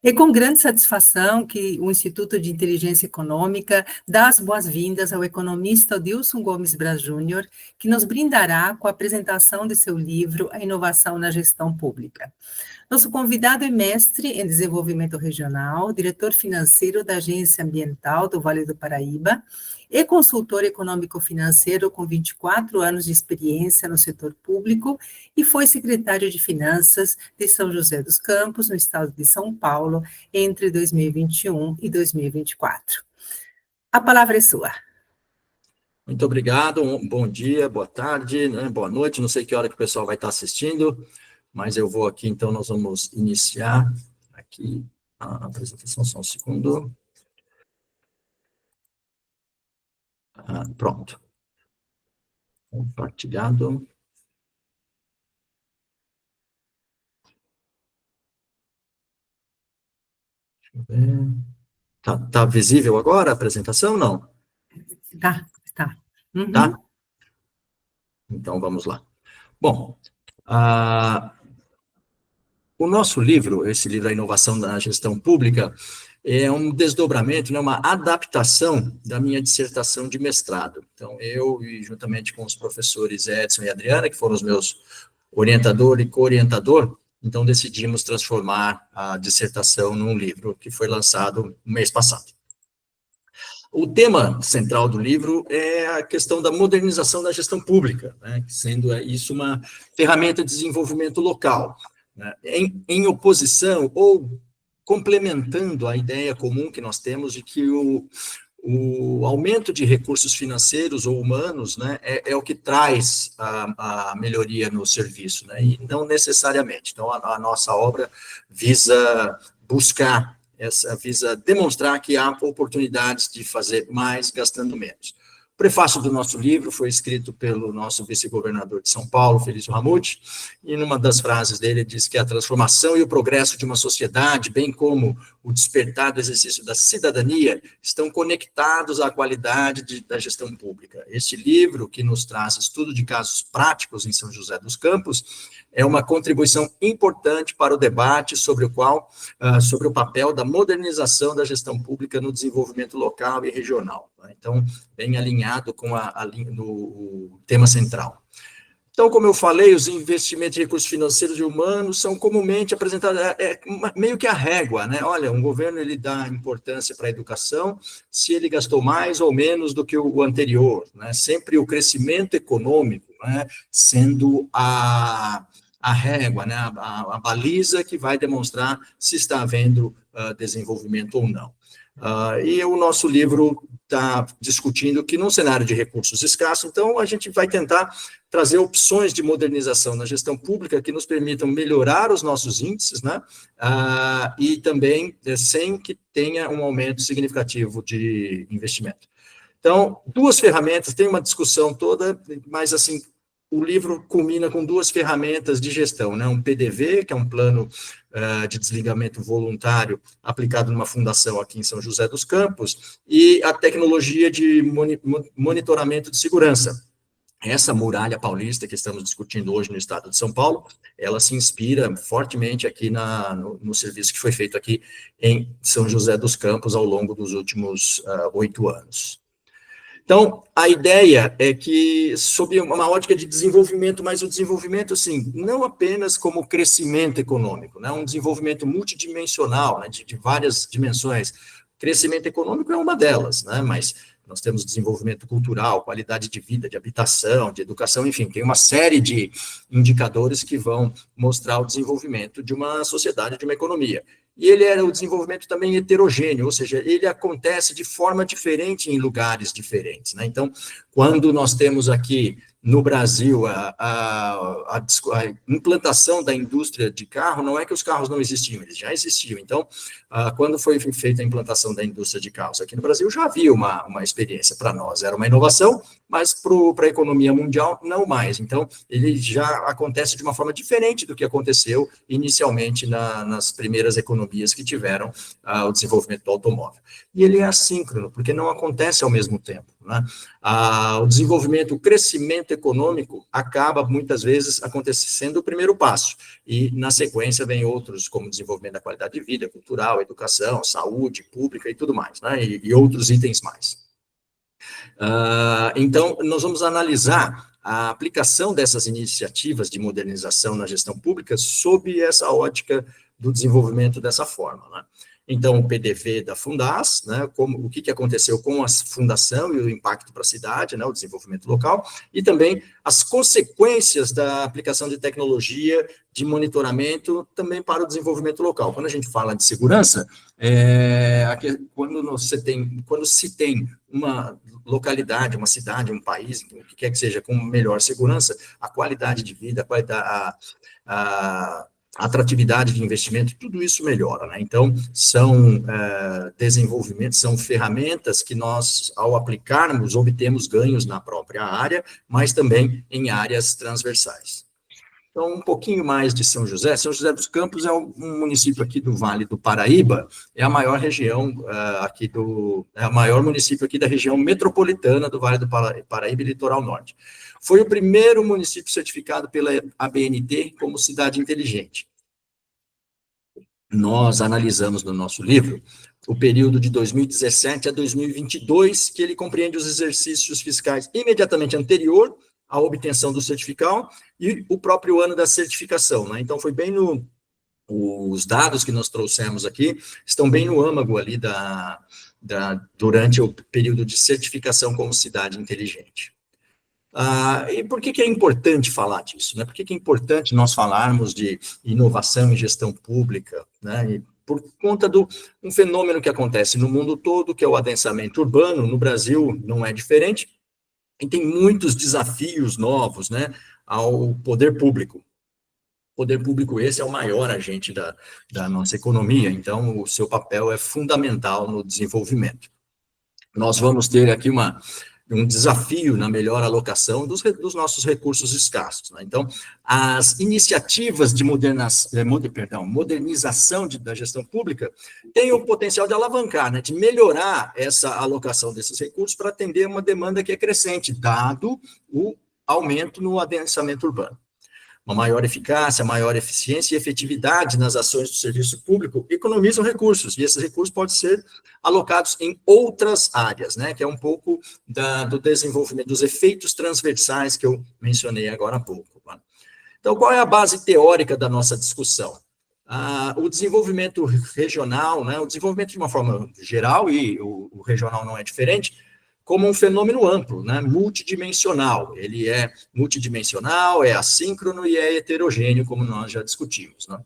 É com grande satisfação que o Instituto de Inteligência Econômica dá as boas-vindas ao economista Odilson Gomes Braz Júnior, que nos brindará com a apresentação de seu livro A Inovação na Gestão Pública. Nosso convidado é mestre em desenvolvimento regional, diretor financeiro da Agência Ambiental do Vale do Paraíba e consultor econômico-financeiro com 24 anos de experiência no setor público e foi secretário de Finanças de São José dos Campos, no estado de São Paulo, entre 2021 e 2024. A palavra é sua. Muito obrigado, bom dia, boa tarde, né, boa noite, não sei que hora que o pessoal vai estar assistindo, mas eu vou aqui, então nós vamos iniciar aqui a apresentação, só um segundo. Pronto. Compartilhado. Deixa eu ver. Tá visível agora a apresentação, não? Tá. Uhum. Tá? Então, vamos lá. Bom, o nosso livro, esse livro, A Inovação na Gestão Pública, é um desdobramento, né, uma adaptação da minha dissertação de mestrado. Então, eu, e juntamente com os professores Edson e Adriana, que foram os meus orientador e co-orientador, então decidimos transformar a dissertação num livro que foi lançado no mês passado. O tema central do livro é a questão da modernização da gestão pública, né, sendo isso uma ferramenta de desenvolvimento local, né, em oposição ou complementando a ideia comum que nós temos de que o aumento de recursos financeiros ou humanos, né, é o que traz a melhoria no serviço, né, e não necessariamente. Então, a nossa obra visa buscar, visa demonstrar que há oportunidades de fazer mais gastando menos. O prefácio do nosso livro foi escrito pelo nosso vice-governador de São Paulo, Felício Ramute, e numa das frases dele diz que a transformação e o progresso de uma sociedade, bem como o despertar do exercício da cidadania, estão conectados à qualidade da gestão pública. Este livro, que nos traz estudo de casos práticos em São José dos Campos, é uma contribuição importante para o debate sobre o papel da modernização da gestão pública no desenvolvimento local e regional. Então, bem alinhado com o tema central. Então, como eu falei, os investimentos de recursos financeiros e humanos são comumente apresentados, meio que a régua, né? Olha, um governo, ele dá importância para a educação se ele gastou mais ou menos do que o anterior, né? Sempre o crescimento econômico, né, sendo a régua, né, a baliza que vai demonstrar se está havendo desenvolvimento ou não. E o nosso livro está discutindo que, num cenário de recursos escassos, então, a gente vai tentar trazer opções de modernização na gestão pública que nos permitam melhorar os nossos índices, né, e também sem que tenha um aumento significativo de investimento. Então, duas ferramentas, tem uma discussão toda, mas, assim, o livro culmina com duas ferramentas de gestão, né? Um PDV, que é um plano de desligamento voluntário aplicado numa fundação aqui em São José dos Campos, e a tecnologia de monitoramento de segurança. Essa muralha paulista que estamos discutindo hoje no estado de São Paulo, ela se inspira fortemente aqui no serviço que foi feito aqui em São José dos Campos ao longo dos últimos 8 anos. Então, a ideia é que, sob uma ótica de desenvolvimento, mas o desenvolvimento, assim, não apenas como crescimento econômico, né, um desenvolvimento multidimensional, né, de várias dimensões. Crescimento econômico é uma delas, né, mas nós temos desenvolvimento cultural, qualidade de vida, de habitação, de educação, enfim, tem uma série de indicadores que vão mostrar o desenvolvimento de uma sociedade, de uma economia. E ele é o desenvolvimento também heterogêneo, ou seja, ele acontece de forma diferente em lugares diferentes, né? Então, quando nós temos aqui no Brasil a implantação da indústria de carro, não é que os carros não existiam, eles já existiam. Então, quando foi feita a implantação da indústria de carros aqui no Brasil, já havia uma experiência para nós, era uma inovação, mas para a economia mundial, não mais. Então, ele já acontece de uma forma diferente do que aconteceu inicialmente nas primeiras economias que tiveram o desenvolvimento do automóvel. E ele é assíncrono, porque não acontece ao mesmo tempo. né? O desenvolvimento, o crescimento econômico acaba, muitas vezes, acontecendo o primeiro passo, e, na sequência, vem outros, como desenvolvimento da qualidade de vida, cultural, educação, saúde pública e tudo mais, né? E outros itens mais. Então, nós vamos analisar a aplicação dessas iniciativas de modernização na gestão pública sob essa ótica do desenvolvimento dessa forma, né? Então, o PDV da Fundas, né, o que aconteceu com a fundação e o impacto para a cidade, né, o desenvolvimento local, e também as consequências da aplicação de tecnologia de monitoramento também para o desenvolvimento local. Quando a gente fala de segurança, quando se tem uma localidade, uma cidade, um país, o que quer que seja, com melhor segurança, a qualidade de vida, a atratividade de investimento, tudo isso melhora, né? Então, são desenvolvimentos, são ferramentas que nós, ao aplicarmos, obtemos ganhos na própria área, mas também em áreas transversais. Então, um pouquinho mais de São José. São José dos Campos é um município aqui do Vale do Paraíba, é a maior região é o maior município aqui da região metropolitana do Vale do Paraíba e Litoral Norte. Foi o primeiro município certificado pela ABNT como cidade inteligente. Nós analisamos no nosso livro o período de 2017 a 2022, que ele compreende os exercícios fiscais imediatamente anterior à obtenção do certificado e o próprio ano da certificação, né? Então, foi bem os dados que nós trouxemos aqui estão bem no âmago ali durante o período de certificação como cidade inteligente. E por que é importante falar disso, né? Por que é importante nós falarmos de inovação em gestão pública, né? E por conta de um fenômeno que acontece no mundo todo, que é o adensamento urbano. No Brasil não é diferente, e tem muitos desafios novos, né, ao poder público. O poder público, esse é o maior agente da nossa economia, então o seu papel é fundamental no desenvolvimento. Nós vamos ter aqui um desafio na melhor alocação dos nossos recursos escassos, né? Então, as iniciativas de modernização da gestão pública têm o potencial de alavancar, né, de melhorar essa alocação desses recursos para atender uma demanda que é crescente, dado o aumento no adensamento urbano. Uma maior eficácia, maior eficiência e efetividade nas ações do serviço público economizam recursos, e esses recursos podem ser alocados em outras áreas, né, que é um pouco do desenvolvimento, dos efeitos transversais que eu mencionei agora há pouco. Né? Então, qual é a base teórica da nossa discussão? O desenvolvimento regional, né, o desenvolvimento de uma forma geral, e o regional não é diferente, como um fenômeno amplo, né, multidimensional. Ele é multidimensional, é assíncrono e é heterogêneo, como nós já discutimos, né?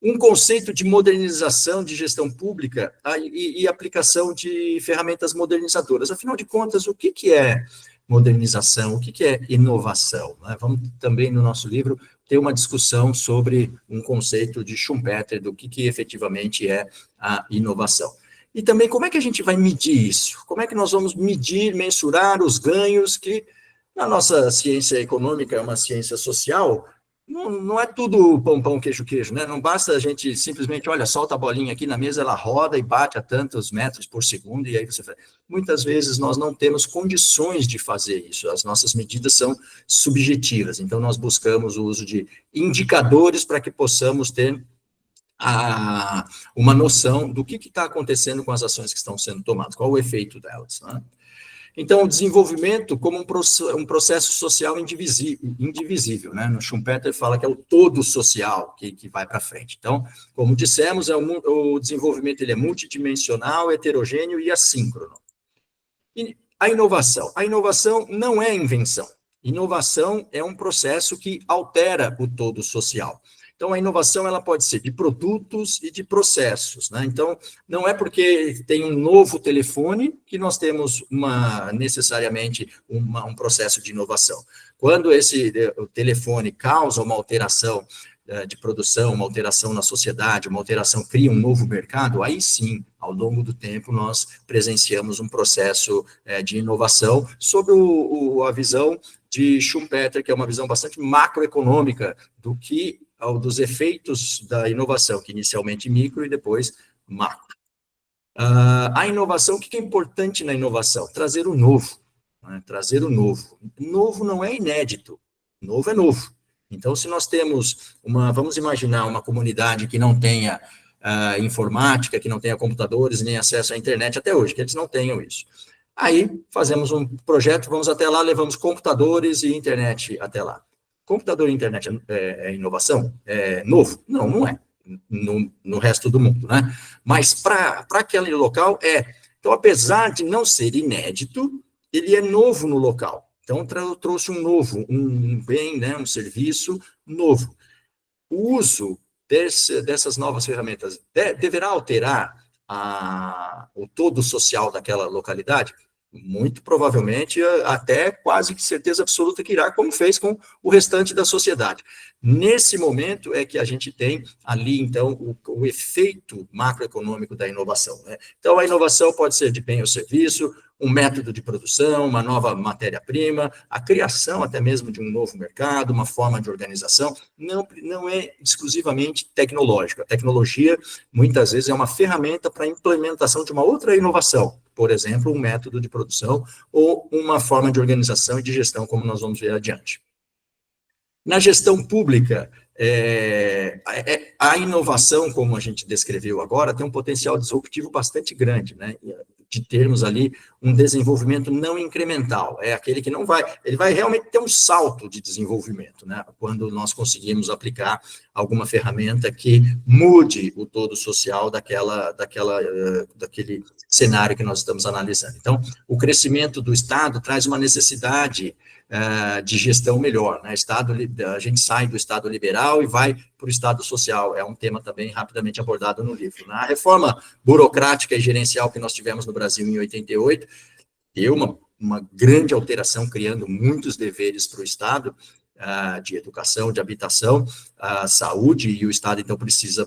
Um conceito de modernização de gestão pública e aplicação de ferramentas modernizadoras. Afinal de contas, o que é modernização? O que é inovação? Né? Vamos também, no nosso livro, ter uma discussão sobre um conceito de Schumpeter, do que efetivamente é a inovação. E também, como é que a gente vai medir isso? Como é que nós vamos medir, mensurar os ganhos que, na nossa ciência econômica, é uma ciência social, não é tudo pão, queijo, né? Não basta a gente simplesmente, olha, solta a bolinha aqui na mesa, ela roda e bate a tantos metros por segundo, e aí você faz. Muitas vezes nós não temos condições de fazer isso, as nossas medidas são subjetivas, então nós buscamos o uso de indicadores para que possamos ter uma noção do que está acontecendo com as ações que estão sendo tomadas, qual o efeito delas, né? Então, o desenvolvimento como um processo social indivisível, né? No Schumpeter fala que é o todo social que vai para frente. Então, como dissemos, o desenvolvimento ele é multidimensional, heterogêneo e assíncrono. E a inovação não é invenção. Inovação é um processo que altera o todo social. Então, a inovação ela pode ser de produtos e de processos, né? Então, não é porque tem um novo telefone que nós temos necessariamente um processo de inovação. Quando o telefone causa uma alteração de produção, uma alteração na sociedade, uma alteração cria um novo mercado, aí sim, ao longo do tempo, nós presenciamos um processo de inovação sob a visão de Schumpeter, que é uma visão bastante macroeconômica dos efeitos da inovação, que inicialmente micro e depois macro. A inovação, o que é importante na inovação? Trazer o novo. né? Trazer o novo. Novo não é inédito, novo é novo. Então, se nós temos vamos imaginar uma comunidade que não tenha informática, que não tenha computadores, nem acesso à internet até hoje, que eles não tenham isso. Aí, fazemos um projeto, vamos até lá, levamos computadores e internet até lá. Computador e internet é inovação? É novo? Não, não é. No resto do mundo, né? Mas para aquele local é. Então, apesar de não ser inédito, ele é novo no local. Então, trouxe um novo, um bem, né, um serviço novo. O uso dessas novas ferramentas deverá alterar o todo social daquela localidade? Muito provavelmente, até quase que certeza absoluta que irá, como fez com o restante da sociedade. Nesse momento é que a gente tem ali, então, o efeito macroeconômico da inovação, né? Então, a inovação pode ser de bem ou serviço, um método de produção, uma nova matéria-prima, a criação até mesmo de um novo mercado, uma forma de organização, não é exclusivamente tecnológica. A tecnologia, muitas vezes, é uma ferramenta para a implementação de uma outra inovação, por exemplo, um método de produção ou uma forma de organização e de gestão, como nós vamos ver adiante. Na gestão pública, a inovação, como a gente descreveu agora, tem um potencial disruptivo bastante grande, né? De termos ali um desenvolvimento não incremental, é aquele que ele vai realmente ter um salto de desenvolvimento, né? Quando nós conseguimos aplicar alguma ferramenta que mude o todo social daquele cenário que nós estamos analisando. Então, o crescimento do Estado traz uma necessidade de gestão melhor, né? A gente sai do Estado liberal e vai para o Estado social, é um tema também rapidamente abordado no livro. Na reforma burocrática e gerencial que nós tivemos no Brasil em 88, deu uma grande alteração, criando muitos deveres para o Estado, de educação, de habitação, saúde, e o Estado, então, precisa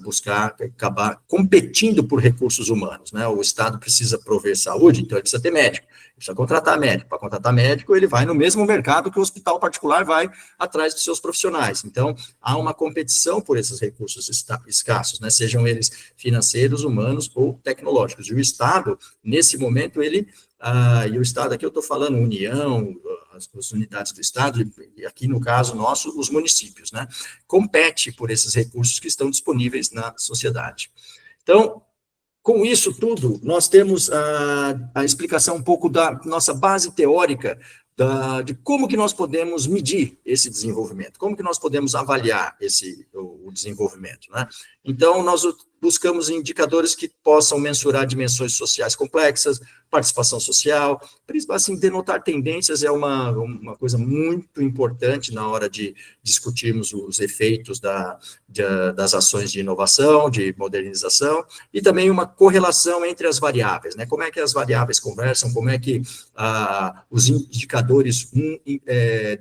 acabar competindo por recursos humanos, né? O Estado precisa prover saúde, então ele precisa ter médico, precisa contratar médico. Para contratar médico, ele vai no mesmo mercado que o hospital particular vai atrás dos seus profissionais. Então, há uma competição por esses recursos escassos, né? Sejam eles financeiros, humanos ou tecnológicos. E o Estado, nesse momento, e o Estado, aqui eu estou falando União, as unidades do Estado, e aqui no caso nosso, os municípios, né? Compete por esses recursos que estão disponíveis na sociedade. Então, com isso tudo, nós temos a explicação um pouco da nossa base teórica de como que nós podemos medir esse desenvolvimento, como que nós podemos avaliar o desenvolvimento, né? Então, nós buscamos indicadores que possam mensurar dimensões sociais complexas, participação social, assim, denotar tendências é uma coisa muito importante na hora de discutirmos os efeitos das ações de inovação, de modernização, e também uma correlação entre as variáveis, né? Como é que as variáveis conversam, como é que os indicadores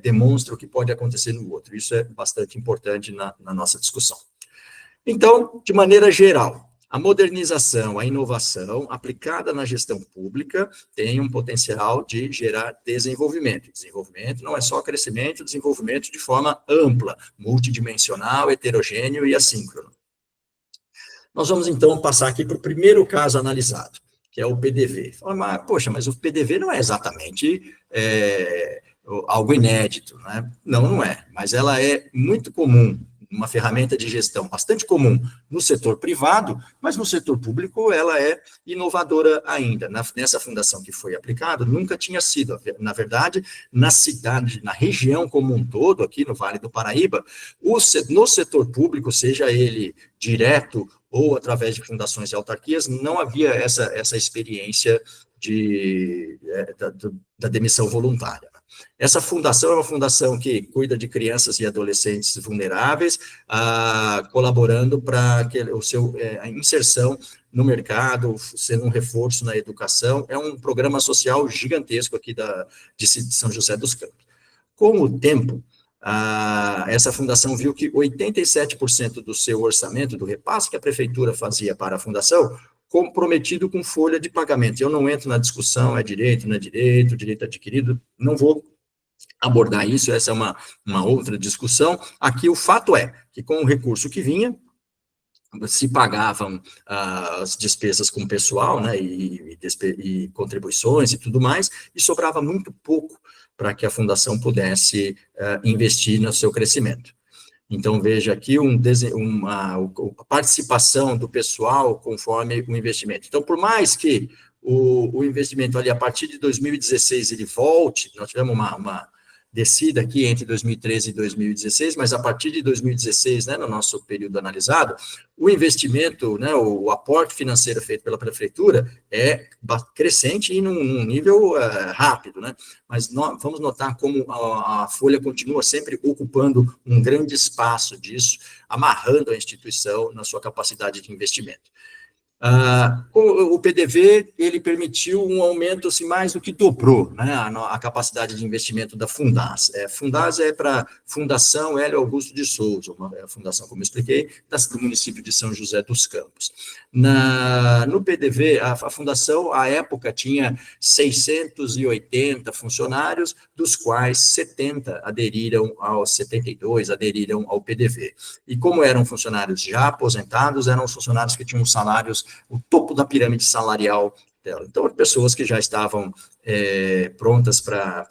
demonstram o que pode acontecer no outro. Isso é bastante importante na nossa discussão. Então, de maneira geral, a modernização, a inovação aplicada na gestão pública tem um potencial de gerar desenvolvimento. Desenvolvimento não é só crescimento, desenvolvimento de forma ampla, multidimensional, heterogêneo e assíncrono. Nós vamos, então, passar aqui para o primeiro caso analisado, que é o PDV. Poxa, mas o PDV não é exatamente algo inédito, né? Não é, mas ela é muito comum, uma ferramenta de gestão bastante comum no setor privado, mas no setor público ela é inovadora ainda. Nessa fundação que foi aplicada, nunca tinha sido. Na verdade, na cidade, na região como um todo, aqui no Vale do Paraíba, no setor público, seja ele direto ou através de fundações e autarquias, não havia essa experiência da demissão voluntária. Essa fundação é uma fundação que cuida de crianças e adolescentes vulneráveis, colaborando para a inserção no mercado, sendo um reforço na educação. É um programa social gigantesco aqui de São José dos Campos. Com o tempo, essa fundação viu que 87% do seu orçamento, do repasse que a prefeitura fazia para a fundação, comprometido com folha de pagamento. Eu não entro na discussão, é direito, não é direito, direito adquirido, não vou abordar isso, essa é uma outra discussão. Aqui o fato é que com o recurso que vinha, se pagavam as despesas com pessoal, né, e contribuições e tudo mais, e sobrava muito pouco para que a fundação pudesse investir no seu crescimento. Então, veja aqui a participação do pessoal conforme o investimento. Então, por mais que o investimento ali, a partir de 2016, ele volte, nós tivemos uma descida aqui entre 2013 e 2016, mas a partir de 2016, né, no nosso período analisado, o investimento, né, o aporte financeiro feito pela prefeitura é crescente e num nível rápido, né, mas vamos notar como a Folha continua sempre ocupando um grande espaço disso, amarrando a instituição na sua capacidade de investimento. O PDV, ele permitiu um aumento, assim, mais do que dobrou, né, a capacidade de investimento da Fundasa. Fundasa é para Fundação Hélio Augusto de Souza, uma fundação, como eu expliquei, do município de São José dos Campos. No PDV, a fundação, à época, tinha 680 funcionários, dos quais 72 aderiram ao PDV. E como eram funcionários já aposentados, eram os funcionários que tinham salários o topo da pirâmide salarial dela. Então, pessoas que já estavam prontas para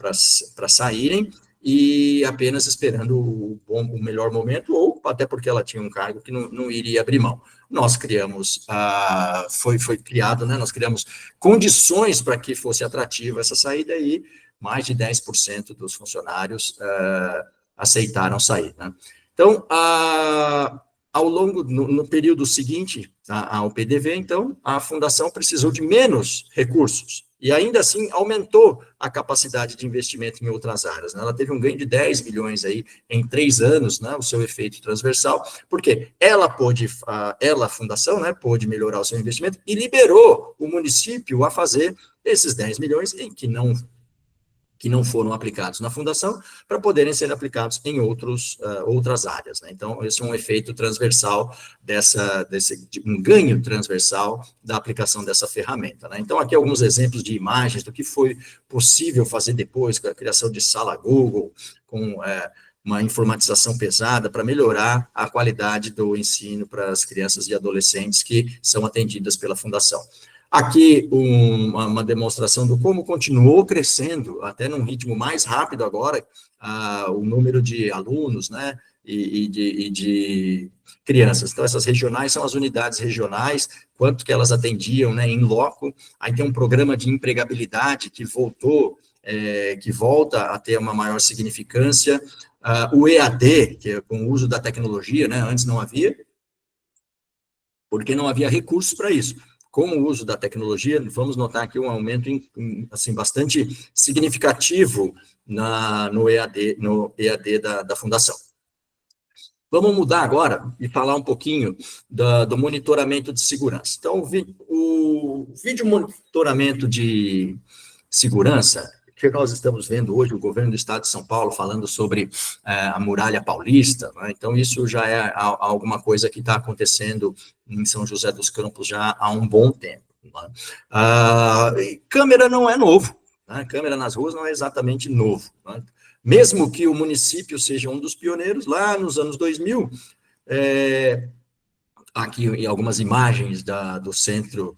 saírem e apenas esperando o melhor momento, ou até porque ela tinha um cargo que não iria abrir mão. Nós criamos, foi criado, né, nós criamos condições para que fosse atrativa essa saída e mais de 10% dos funcionários aceitaram sair, né? Então, ao longo, no período seguinte ao PDV, então, a fundação precisou de menos recursos, e ainda assim aumentou a capacidade de investimento em outras áreas, né? Ela teve um ganho de 10 milhões aí em 3 anos, né, o seu efeito transversal, porque a fundação, né, pôde melhorar o seu investimento e liberou o município a fazer esses 10 milhões que não foram aplicados na fundação, para poderem ser aplicados em outras áreas, né? Então, esse é um efeito transversal um ganho transversal da aplicação dessa ferramenta, né? Então, aqui alguns exemplos de imagens do que foi possível fazer depois, com a criação de sala Google, com uma informatização pesada para melhorar a qualidade do ensino para as crianças e adolescentes que são atendidas pela fundação. Aqui, uma demonstração do como continuou crescendo, até num ritmo mais rápido agora, o número de alunos, né, e de crianças. Então, essas regionais são as unidades regionais, quanto que elas atendiam, né, em loco. Aí tem um programa de empregabilidade que volta a ter uma maior significância. O EAD, que é com o uso da tecnologia, né, antes não havia, porque não havia recursos para isso. Com o uso da tecnologia, vamos notar aqui um aumento assim, bastante significativo no EAD da Fundação. Vamos mudar agora e falar um pouquinho do monitoramento de segurança. Então, o vídeo monitoramento de segurança, que nós estamos vendo hoje, o governo do estado de São Paulo falando sobre a muralha paulista, né? Então isso já é alguma coisa que está acontecendo em São José dos Campos já há um bom tempo, né? Câmera não é novo, né? Câmera nas ruas não é exatamente novo, né? Mesmo que o município seja um dos pioneiros, lá nos anos 2000, aqui em algumas imagens do centro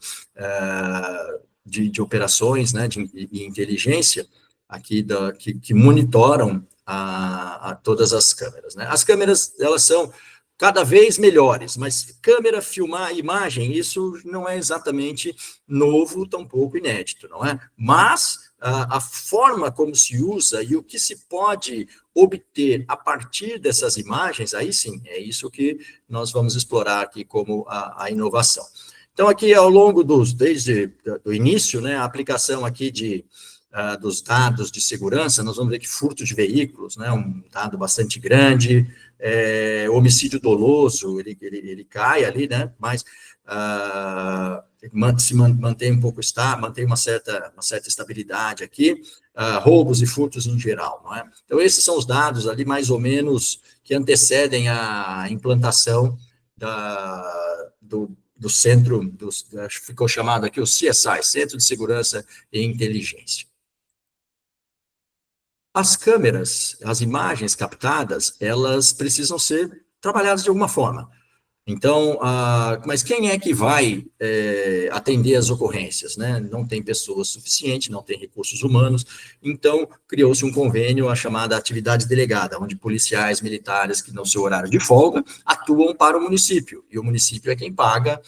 de operações, né, de inteligência, aqui que monitoram a todas as câmeras, né? As câmeras, elas são cada vez melhores, mas câmera, filmar imagem, isso não é exatamente novo, tampouco inédito, não é? Mas a forma como se usa e o que se pode obter a partir dessas imagens, aí sim, é isso que nós vamos explorar aqui como a inovação. Então, aqui ao longo desde o início, né, a aplicação aqui dos dados de segurança, nós vamos ver que furto de veículos, né, um dado bastante grande, homicídio doloso, ele cai ali, né, mas se mantém um pouco, mantém uma certa estabilidade aqui, roubos e furtos em geral, não é? Então, esses são os dados ali, mais ou menos, que antecedem a implantação do centro, ficou chamado aqui o CSI, Centro de Segurança e Inteligência. As câmeras, as imagens captadas, elas precisam ser trabalhadas de alguma forma. Então, mas quem é que vai atender as ocorrências, né? Não tem pessoas suficientes, não tem recursos humanos, então criou-se um convênio, a chamada atividade delegada, onde policiais militares que no seu horário de folga atuam para o município, e o município é quem paga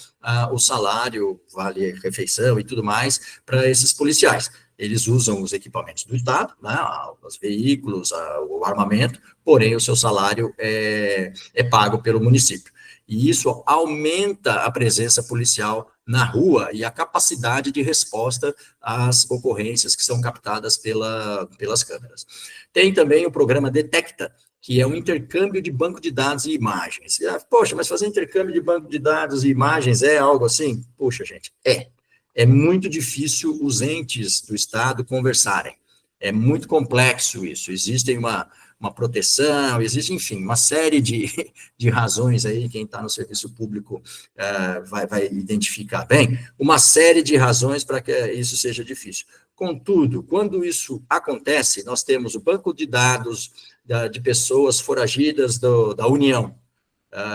o salário, vale refeição e tudo mais para esses policiais. Eles usam os equipamentos do Estado, né, os veículos, o armamento, porém o seu salário é pago pelo município. E isso aumenta a presença policial na rua e a capacidade de resposta às ocorrências que são captadas pelas câmeras. Tem também o programa Detecta, que é um intercâmbio de banco de dados e imagens. Poxa, mas fazer intercâmbio de banco de dados e imagens é algo assim? Poxa, gente, é muito difícil os entes do Estado conversarem. É muito complexo isso. Existem uma proteção, existe, enfim, uma série de razões aí, quem está no serviço público vai identificar bem, uma série de razões para que isso seja difícil. Contudo, quando isso acontece, nós temos o banco de dados de pessoas foragidas da União,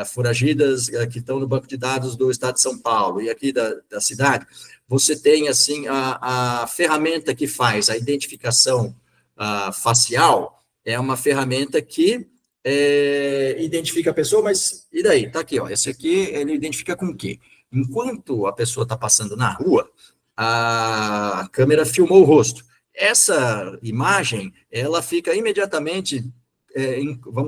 foragidas que estão no banco de dados do Estado de São Paulo e aqui da cidade, você tem, assim, a ferramenta que faz a identificação facial, é uma ferramenta que identifica a pessoa, mas e daí? Tá aqui, ó, esse aqui, ele identifica com o quê? Enquanto a pessoa está passando na rua, a câmera filmou o rosto. Essa imagem, ela fica imediatamente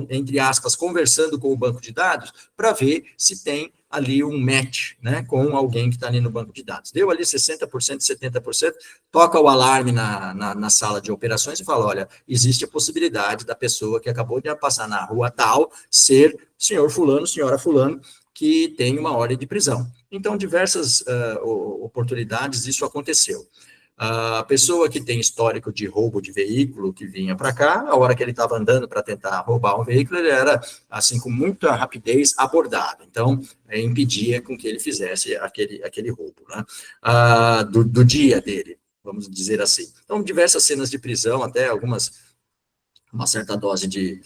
entre aspas, conversando com o banco de dados, para ver se tem ali um match, né, com alguém que está ali no banco de dados. Deu ali 60%, 70%, toca o alarme na sala de operações e fala, olha, existe a possibilidade da pessoa que acabou de passar na rua tal ser senhor fulano, senhora fulano, que tem uma ordem de prisão. Então, diversas oportunidades isso aconteceu. A pessoa que tem histórico de roubo de veículo, que vinha para cá, a hora que ele estava andando para tentar roubar um veículo, ele era, assim, com muita rapidez, abordado. Então, impedia com que ele fizesse aquele roubo, né? Do dia dele, vamos dizer assim. Então, diversas cenas de prisão, até uma certa dose de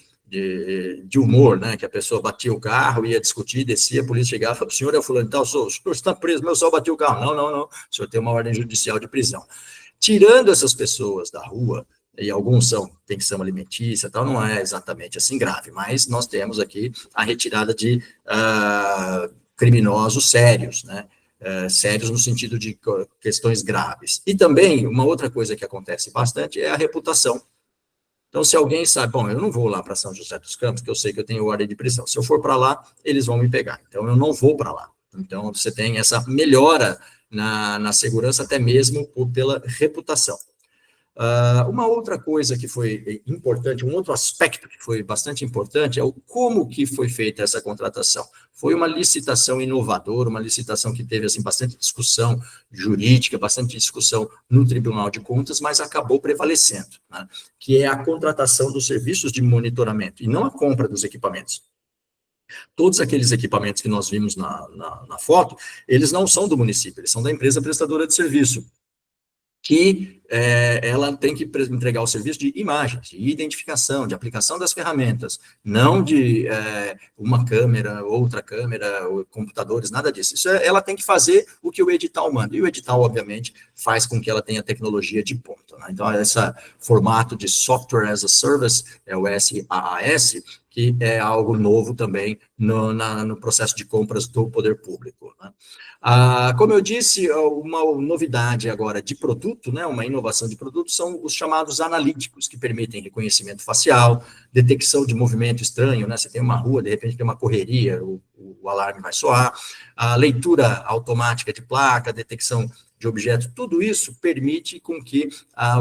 humor, né, que a pessoa batia o carro, ia discutir, descia, a polícia chegava e falava, o senhor é fulano e tal, o senhor está preso, meu só bateu o carro. Não, o senhor tem uma ordem judicial de prisão. Tirando essas pessoas da rua, e alguns tem que ser alimentícia, tal, não é exatamente assim grave, mas nós temos aqui a retirada de criminosos sérios, né, sérios no sentido de questões graves. E também, uma outra coisa que acontece bastante é a reputação. Então, se alguém sabe, bom, eu não vou lá para São José dos Campos, que eu sei que eu tenho ordem de prisão. Se eu for para lá, eles vão me pegar. Então, eu não vou para lá. Então, você tem essa melhora na segurança, até mesmo pela reputação. Uma outra coisa que foi importante, um outro aspecto que foi bastante importante é o como que foi feita essa contratação. Foi uma licitação inovadora, uma licitação que teve, assim, bastante discussão jurídica, bastante discussão no Tribunal de Contas, mas acabou prevalecendo, né, que é a contratação dos serviços de monitoramento, e não a compra dos equipamentos. Todos aqueles equipamentos que nós vimos na foto, eles não são do município, eles são da empresa prestadora de serviço, que ela tem que entregar o serviço de imagens, de identificação, de aplicação das ferramentas, não de uma câmera, outra câmera, ou computadores, nada disso. Isso ela tem que fazer o que o edital manda, e o edital, obviamente, faz com que ela tenha tecnologia de ponta, né? Então, esse formato de Software as a Service, é o SaaS, que é algo novo também no processo de compras do poder público, né? Como eu disse, uma novidade agora de produto, né, uma inovação de produto, são os chamados analíticos, que permitem reconhecimento facial, detecção de movimento estranho, né, você tem uma rua, de repente tem uma correria, o alarme vai soar, a leitura automática de placa, detecção de objetos, tudo isso permite com que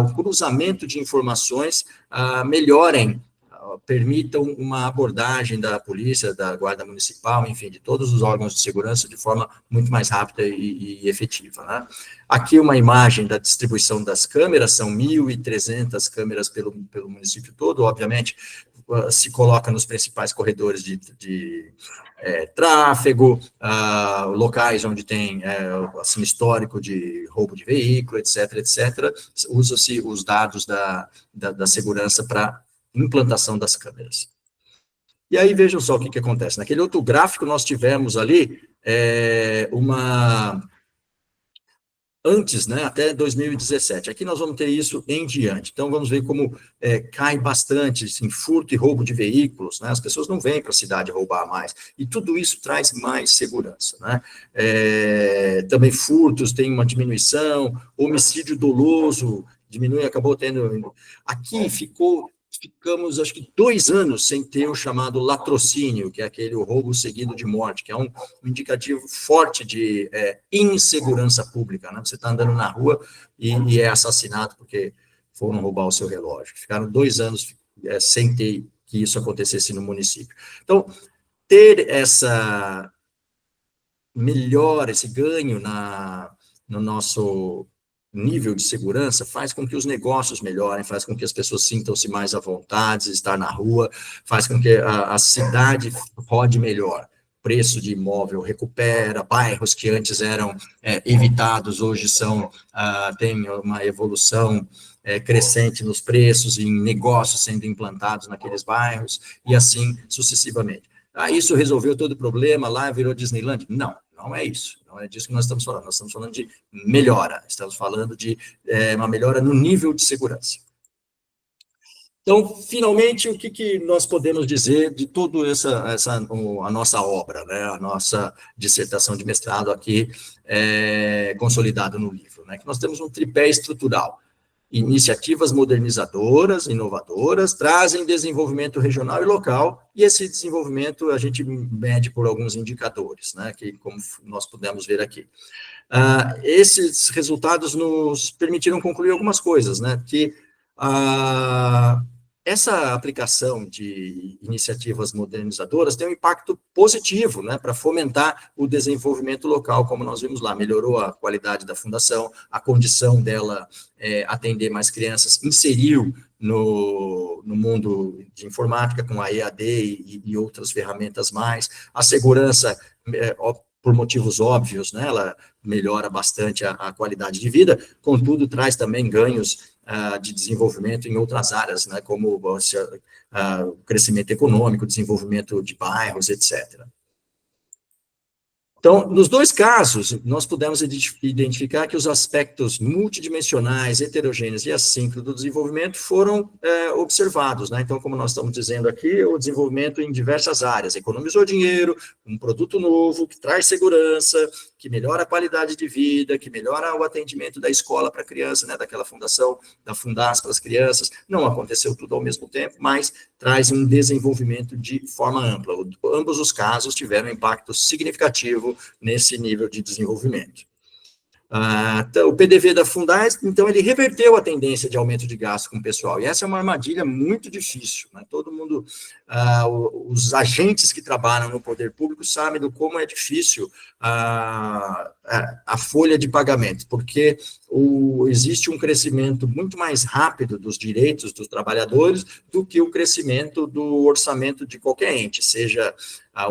o cruzamento de informações melhorem, permitam uma abordagem da polícia, da guarda municipal, enfim, de todos os órgãos de segurança de forma muito mais rápida e efetiva, né? Aqui uma imagem da distribuição das câmeras, são 1.300 câmeras pelo município todo, obviamente, se coloca nos principais corredores de tráfego, locais onde tem assim, histórico de roubo de veículo, etc., usa-se os dados da segurança para implantação das câmeras. E aí, vejam só o que acontece. Naquele outro gráfico, nós tivemos ali antes, né, até 2017. Aqui nós vamos ter isso em diante. Então, vamos ver como cai bastante assim, furto e roubo de veículos, né? As pessoas não vêm para a cidade roubar mais. E tudo isso traz mais segurança, né? Também furtos tem uma diminuição, homicídio doloso diminui, acabou tendo... Aqui ficamos, acho que 2 anos sem ter o chamado latrocínio, que é aquele roubo seguido de morte, que é um indicativo forte de insegurança pública, né? Você está andando na rua e é assassinado porque foram roubar o seu relógio. Ficaram 2 anos sem ter que isso acontecesse no município. Então, ter essa melhora, esse ganho no nosso nível de segurança faz com que os negócios melhorem, faz com que as pessoas sintam-se mais à vontade de estar na rua, faz com que a cidade rode melhor. Preço de imóvel recupera, bairros que antes eram evitados, hoje tem uma evolução crescente nos preços, em negócios sendo implantados naqueles bairros, e assim sucessivamente. Isso resolveu todo o problema, lá virou Disneyland? Não, não é isso. Não é disso que nós estamos falando. Nós estamos falando de melhora. Estamos falando de uma melhora no nível de segurança. Então, finalmente, o que nós podemos dizer de toda a nossa obra, né? A nossa dissertação de mestrado aqui, consolidada no livro, né? Que nós temos um tripé estrutural. Iniciativas modernizadoras, inovadoras, trazem desenvolvimento regional e local, e esse desenvolvimento a gente mede por alguns indicadores, né, que como nós pudemos ver aqui. Esses resultados nos permitiram concluir algumas coisas, né, que essa aplicação de iniciativas modernizadoras tem um impacto positivo, né, para fomentar o desenvolvimento local, como nós vimos lá, melhorou a qualidade da fundação, a condição dela atender mais crianças, inseriu no mundo de informática com a EAD e outras ferramentas mais, a segurança, por motivos óbvios, né, ela melhora bastante a qualidade de vida, contudo, traz também ganhos de desenvolvimento em outras áreas, né, como o crescimento econômico, desenvolvimento de bairros, etc. Então, nos 2 casos, nós pudemos identificar que os aspectos multidimensionais, heterogêneos e assíncronos do desenvolvimento foram observados, né? Então, como nós estamos dizendo aqui, o desenvolvimento em diversas áreas, economizou dinheiro, um produto novo, que traz segurança, que melhora a qualidade de vida, que melhora o atendimento da escola para a criança, né? Daquela fundação, da Fundas para as crianças, não aconteceu tudo ao mesmo tempo, mas traz um desenvolvimento de forma ampla. Ambos os casos tiveram impacto significativo nesse nível de desenvolvimento. Então, o PDV da Fundaz, então, ele reverteu a tendência de aumento de gasto com o pessoal, e essa é uma armadilha muito difícil, né? Todo mundo, os agentes que trabalham no poder público sabem do como é difícil a folha de pagamento, porque existe um crescimento muito mais rápido dos direitos dos trabalhadores do que o crescimento do orçamento de qualquer ente, seja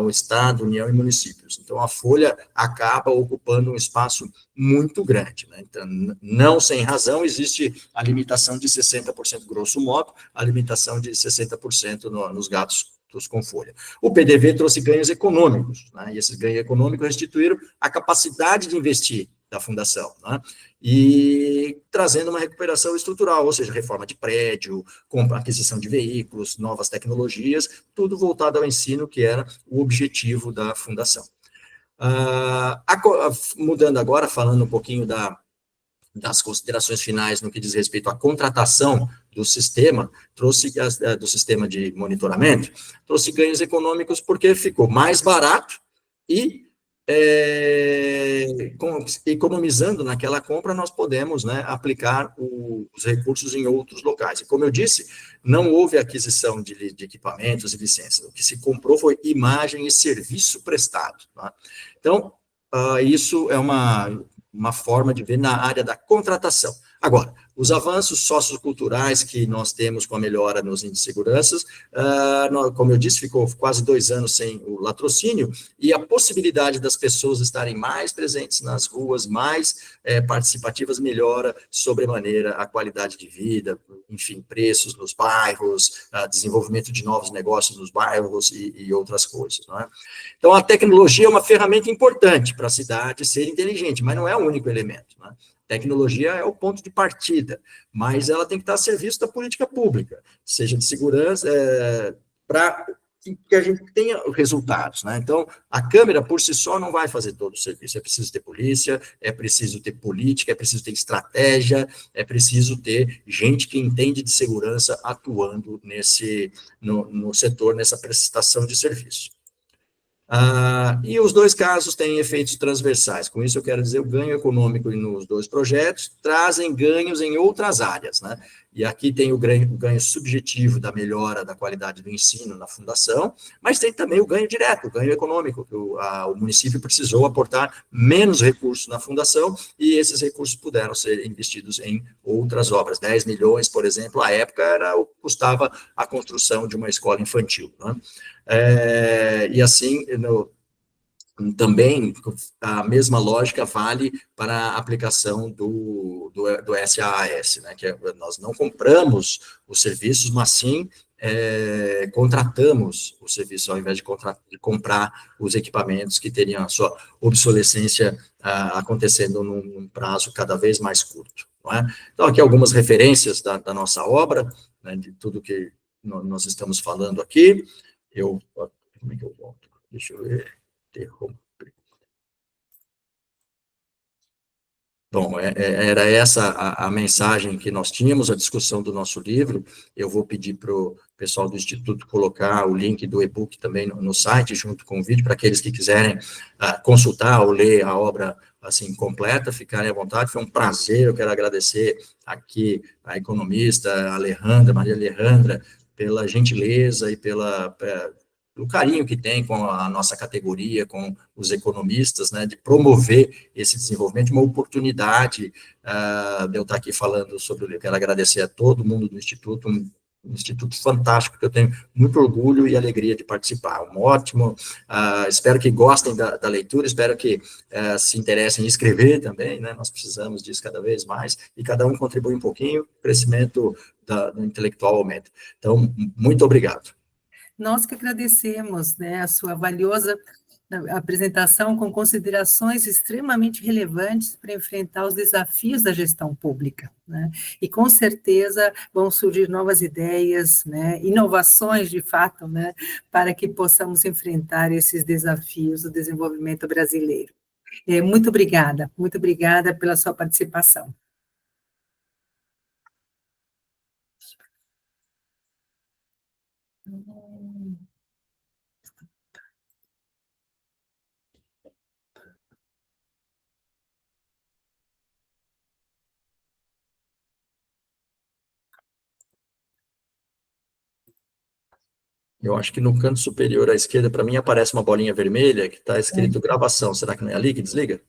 o Estado, União e municípios. Então, a folha acaba ocupando um espaço muito grande, né? Então, não sem razão, existe a limitação de 60%, grosso modo, a limitação de 60% nos gastos com folha. O PDV trouxe ganhos econômicos, né? E esses ganhos econômicos restituíram a capacidade de investir da fundação, né? E trazendo uma recuperação estrutural, ou seja, reforma de prédio, aquisição de veículos, novas tecnologias, tudo voltado ao ensino, que era o objetivo da fundação. Mudando agora, falando um pouquinho das considerações finais no que diz respeito à contratação do sistema, do sistema de monitoramento, trouxe ganhos econômicos porque ficou mais barato e economizando naquela compra, nós podemos, né, aplicar os recursos em outros locais. E como eu disse, não houve aquisição de equipamentos e licenças. O que se comprou foi imagem e serviço prestado. Tá? Então, isso é uma forma de ver na área da contratação. Agora, Os avanços socioculturais que nós temos com a melhora nos índices de segurança, como eu disse, ficou quase 2 anos sem o latrocínio, e a possibilidade das pessoas estarem mais presentes nas ruas, mais participativas, melhora sobremaneira a qualidade de vida, enfim, preços nos bairros, desenvolvimento de novos negócios nos bairros e outras coisas, não é? Então, a tecnologia é uma ferramenta importante para a cidade ser inteligente, mas não é o único elemento, né? Tecnologia é o ponto de partida, mas ela tem que estar a serviço da política pública, seja de segurança, para que a gente tenha resultados, né? Então, a câmera por si só não vai fazer todo o serviço, é preciso ter polícia, é preciso ter política, é preciso ter estratégia, é preciso ter gente que entende de segurança atuando no setor, nessa prestação de serviço. E os 2 casos têm efeitos transversais. Com isso, eu quero dizer, o ganho econômico nos 2 projetos trazem ganhos em outras áreas, né? E aqui tem o ganho subjetivo da melhora da qualidade do ensino na fundação, mas tem também o ganho direto, o ganho econômico, que o município precisou aportar menos recursos na fundação, e esses recursos puderam ser investidos em outras obras. 10 milhões, por exemplo, à época, custava a construção de uma escola infantil, né? E assim, também a mesma lógica vale para a aplicação do SaaS, né, que nós não compramos os serviços, mas sim contratamos o serviço, ao invés de comprar os equipamentos que teriam a sua obsolescência acontecendo num prazo cada vez mais curto, não é? Então, aqui algumas referências da nossa obra, né, de tudo que nós estamos falando aqui. Como é que eu volto? Deixa eu ver. Interromper. Bom, era essa a mensagem que nós tínhamos, a discussão do nosso livro. Eu vou pedir para o pessoal do Instituto colocar o link do e-book também no site, junto com o vídeo, para aqueles que quiserem consultar ou ler a obra assim completa, ficarem à vontade. Foi um prazer, eu quero agradecer aqui a economista Alejandra, Maria Alejandra, pela gentileza e o carinho que tem com a nossa categoria, com os economistas, né, de promover esse desenvolvimento, uma oportunidade de eu estar aqui falando sobre o livro. Quero agradecer a todo mundo do Instituto, um instituto fantástico, que eu tenho muito orgulho e alegria de participar. Um ótimo, espero que gostem da leitura, espero que se interessem em escrever também, né, nós precisamos disso cada vez mais, e cada um contribui um pouquinho, o crescimento do intelectual aumenta. Então, muito obrigado. Nós que agradecemos, né, a sua valiosa apresentação com considerações extremamente relevantes para enfrentar os desafios da gestão pública, né? E com certeza vão surgir novas ideias, né, inovações de fato, né, para que possamos enfrentar esses desafios do desenvolvimento brasileiro. Muito obrigada pela sua participação. Eu acho que no canto superior à esquerda, para mim, aparece uma bolinha vermelha que está escrito gravação. Será que não é ali que desliga?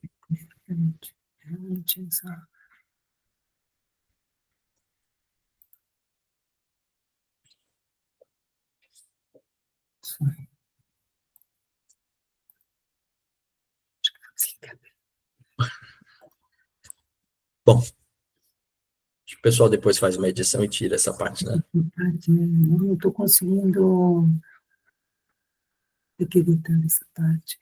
Bom, acho que o pessoal depois faz uma edição e tira essa parte, né? Não estou conseguindo editar essa parte.